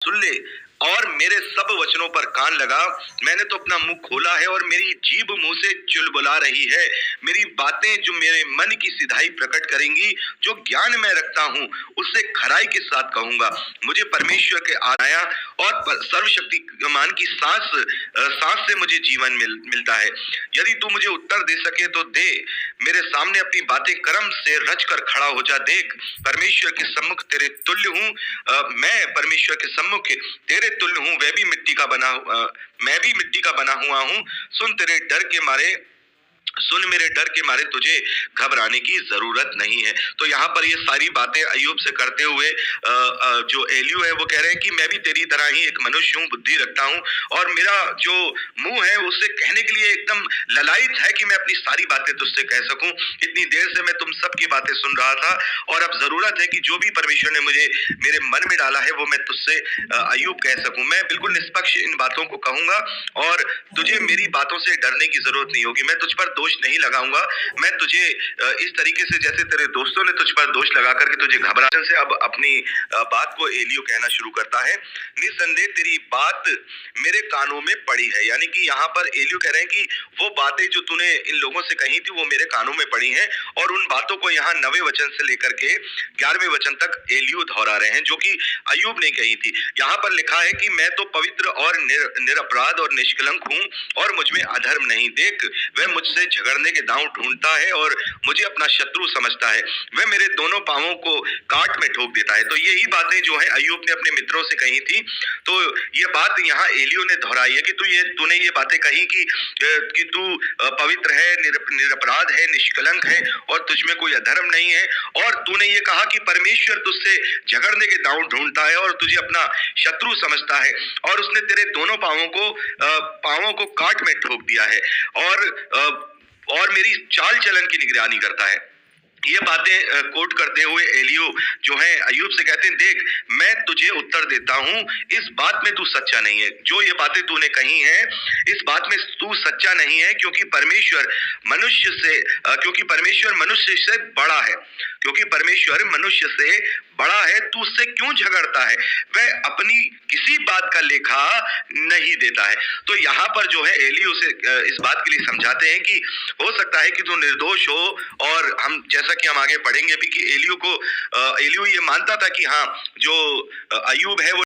सुन ले और मेरे सब वचनों पर कान लगा। मैंने तो अपना मुंह खोला है और मेरी जीभ मुंह से चुलबुला रही है। मेरी बातें जो मेरे मन की सिधाई प्रकट करेंगी, जो ज्ञान मैं रखता हूँ उससे खराई के साथ कहूंगा। मुझे परमेश्वर के आया और सर्वशक्तिमान की सांस से मुझे जीवन मिलता है। यदि तू मुझे उत्तर दे सके तो दे, मेरे सामने अपनी बातें कर्म से रच कर खड़ा हो जा। देख, परमेश्वर के सम्मुख तेरे तुल्य हूँ। मैं परमेश्वर के सम्मुख तेरे तुल्य हूँ। मैं भी मिट्टी का बना हुआ हूँ। सुन मेरे डर के मारे तुझे घबराने की जरूरत नहीं है। तो यहाँ पर ये सारी बातें अय्यूब से करते हुए जो एलियू है वो कह रहे हैं कि मैं भी तेरी तरह ही एक मनुष्य हूँ, बुद्धि रखता हूँ और मेरा जो मुंह है उससे कहने के लिए एकदम ललायत है कि मैं अपनी सारी बातें तुझसे कह सकूं। इतनी देर से मैं तुम सबकी बातें सुन रहा था और अब जरूरत है कि जो भी परमेश्वर ने मुझे मेरे मन में डाला है वो मैं तुझसे अय्यूब कह सकूं। मैं बिल्कुल निष्पक्ष इन बातों को कहूंगा और तुझे मेरी बातों से डरने की जरूरत नहीं होगी। मैं तुझ पर दोष नहीं लगाऊंगा। मैं तुझे इस तरीके से जैसे तेरे दोस्तों ने तुझ पर दोष लगा करके तुझे घबरा से अब अपनी बात को एलियू कहना शुरू करता है। निस्संदेह तेरी बात मेरे कानों में पड़ी है। यानी कि यहाँ पर एलियू कह रहे हैं कि वो बातें जो तूने इन लोगों से कही थी वो मेरे कानों में पड़ी हैं और उन बातों को यहाँ 9वें वचन से लेकर के 11वें वचन तक एलियू दोहरा रहे हैं, जो कि अय्यूब ने कही थी। यहाँ पर लिखा है कि मैं तो पवित्र और निरपराध और निष्कलंक हूँ और मुझ में अधर्म नहीं। देख, वह मुझसे झगड़ने के दांव ढूंढता है और मुझे अपना शत्रु समझता है। वह मेरे दोनों पांवों को काट में ठोक देता है। तो यही बातें जो है अय्यूब ने अपने मित्रों से कही थी। तो ये बात यहाँ एलियू ने दोहराई है कि तूने ये बातें कही कि तू पवित्र है, निरपराध है, निष्कलंक है और तुझ में कोई अधर्म नहीं है। और तूने ये कहा कि परमेश्वर तुझसे झगड़ने के दांव ढूंढता है और तुझे अपना शत्रु समझता है और उसने तेरे दोनों पांवों को काट में ठोक दिया है और मेरी चाल चलन की निगरानी करता है। ये बातें कोट करते हुए एलियू जो है अय्यूब से कहते हैं, देख मैं तुझे उत्तर देता हूं, इस बात में तू सच्चा नहीं है। जो ये बातें तूने कही हैं इस बात में तू सच्चा नहीं है, क्योंकि परमेश्वर मनुष्य से बड़ा है। क्योंकि परमेश्वर मनुष्य से बड़ा है, तू उससे क्यों झगड़ता है? वह अपनी किसी बात का लेखा नहीं देता है। तो यहाँ पर जो है एलियू से इस बात के लिए समझाते हैं कि हो सकता है कि तू निर्दोष हो। और हम जैसा कि हम आगे पढ़ेंगे भी कि एलियू ये मानता था कि हाँ, जो अय्यूब है वो